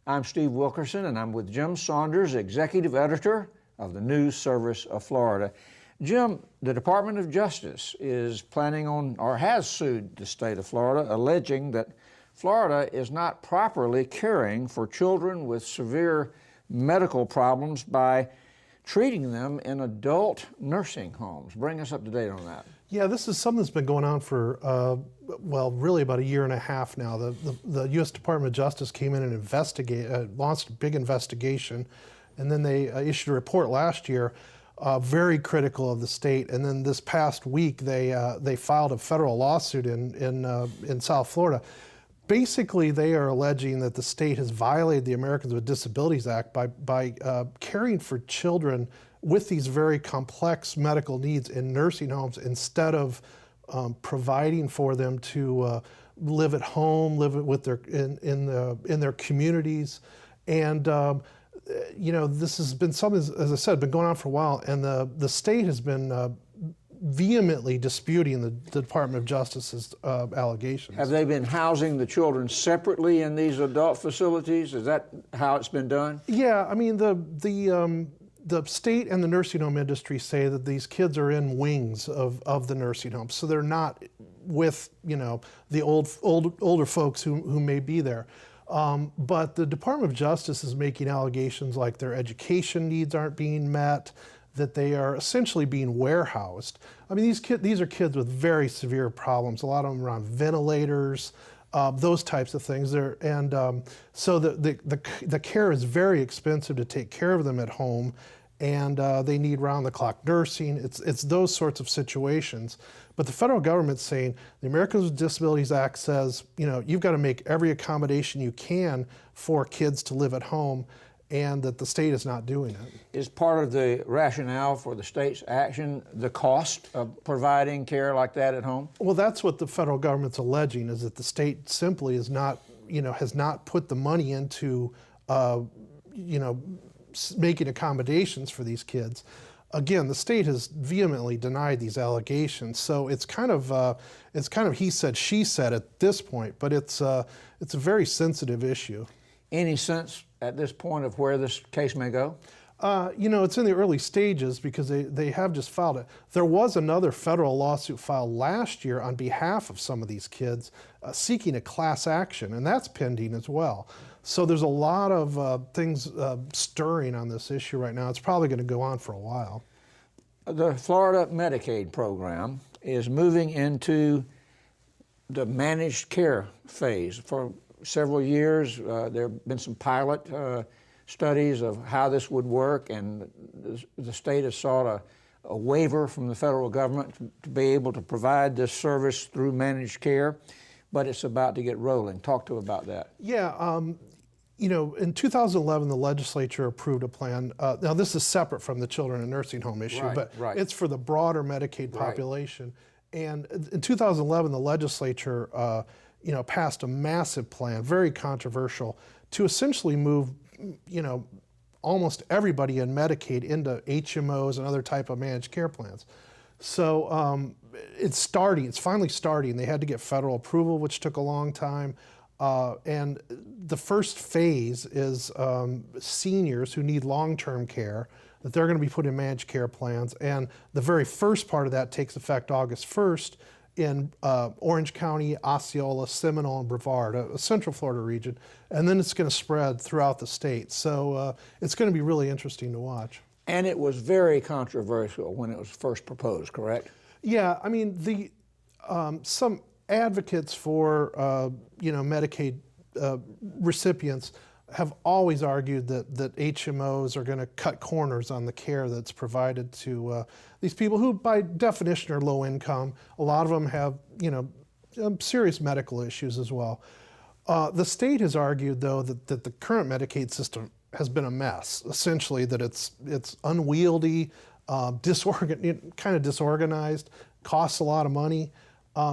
I'm Steve Wilkerson, and I'm with Jim Saunders, Executive Editor of the News Service of Florida. Jim, the Department of Justice is planning on, or has sued the state of Florida, alleging that Florida is not properly caring for children with severe medical problems by treating them in adult nursing homes. Bring us up to date on that. Yeah, this is something that's been going on for, really about a year and a half now. The U.S. Department of Justice came in and launched a big investigation, and then they issued a report last year very critical of the state. And then this past week, they filed a federal lawsuit in South Florida. Basically, they are alleging that the state has violated the Americans with Disabilities Act by caring for children with these very complex medical needs in nursing homes instead of providing for them to live at home, live with in their communities. And this has been something, as I said, been going on for a while, and the state has been vehemently disputing the Department of Justice's allegations. Have they been housing the children separately in these adult facilities? Is that how it's been done? Yeah, I mean, the state and the nursing home industry say that these kids are in wings of the nursing homes, so they're not with the older folks who may be there. But the Department of Justice is making allegations like their education needs aren't being met, that they are essentially being warehoused. I mean, these are kids with very severe problems. A lot of them are on ventilators, those types of things. So the care is very expensive to take care of them at home, and they need round-the-clock nursing. It's those sorts of situations. But the federal government's saying the Americans with Disabilities Act says, you've got to make every accommodation you can for kids to live at home, and that the state is not doing it. Is part of the rationale for the state's action the cost of providing care like that at home? Well, that's what the federal government's alleging, is that the state simply is not, has not put the money into, making accommodations for these kids. Again, the state has vehemently denied these allegations, so it's kind of he said, she said at this point, but it's a very sensitive issue. Any sense at this point of where this case may go? It's in the early stages because they have just filed it. There was another federal lawsuit filed last year on behalf of some of these kids seeking a class action, and that's pending as well. So there's a lot of things stirring on this issue right now. It's probably going to go on for a while. The Florida Medicaid program is moving into the managed care phase. For several years, there have been some pilot studies of how this would work, and the state has sought a waiver from the federal government to be able to provide this service through managed care, but it's about to get rolling. Talk to about that. Yeah, in 2011, the legislature approved a plan. Now, this is separate from the children in nursing home issue, but it's for the broader Medicaid population. And in 2011, the legislature passed a massive plan, very controversial, to essentially move, almost everybody in Medicaid into HMOs and other type of managed care plans. So it's finally starting. They had to get federal approval, which took a long time. And the first phase is seniors who need long-term care, that they're going to be put in managed care plans. And the very first part of that takes effect August 1st in Orange County, Osceola, Seminole, and Brevard, a Central Florida region. And then it's going to spread throughout the state. So it's going to be really interesting to watch. And it was very controversial when it was first proposed, correct? Yeah, I mean, some advocates for Medicaid recipients have always argued that HMOs are going to cut corners on the care that's provided to these people who, by definition, are low income. A lot of them have, serious medical issues as well. The state has argued, though, that the current Medicaid system has been a mess. Essentially, that it's unwieldy, kind of disorganized, costs a lot of money.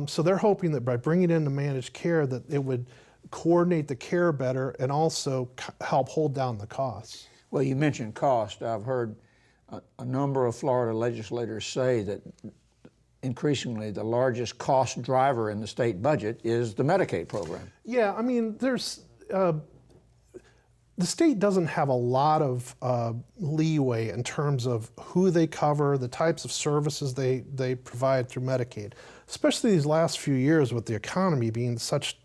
So they're hoping that by bringing it into managed care, that it would coordinate the care better and also help hold down the costs. Well, you mentioned cost. I've heard a number of Florida legislators say that increasingly the largest cost driver in the state budget is the Medicaid program. Yeah, I mean, there's the state doesn't have a lot of leeway in terms of who they cover, the types of services they provide through Medicaid, especially these last few years with the economy being such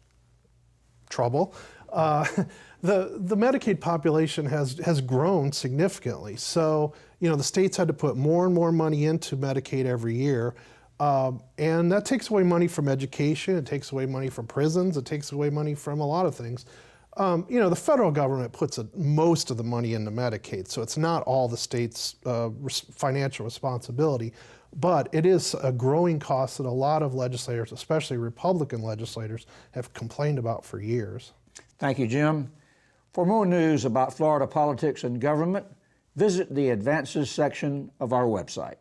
trouble. The Medicaid population has grown significantly. So, the states had to put more and more money into Medicaid every year. And that takes away money from education, it takes away money from prisons, it takes away money from a lot of things. The federal government puts most of the money into Medicaid, so it's not all the state's financial responsibility, but it is a growing cost that a lot of legislators, especially Republican legislators, have complained about for years. Thank you, Jim. For more news about Florida politics and government, visit the Advances section of our website.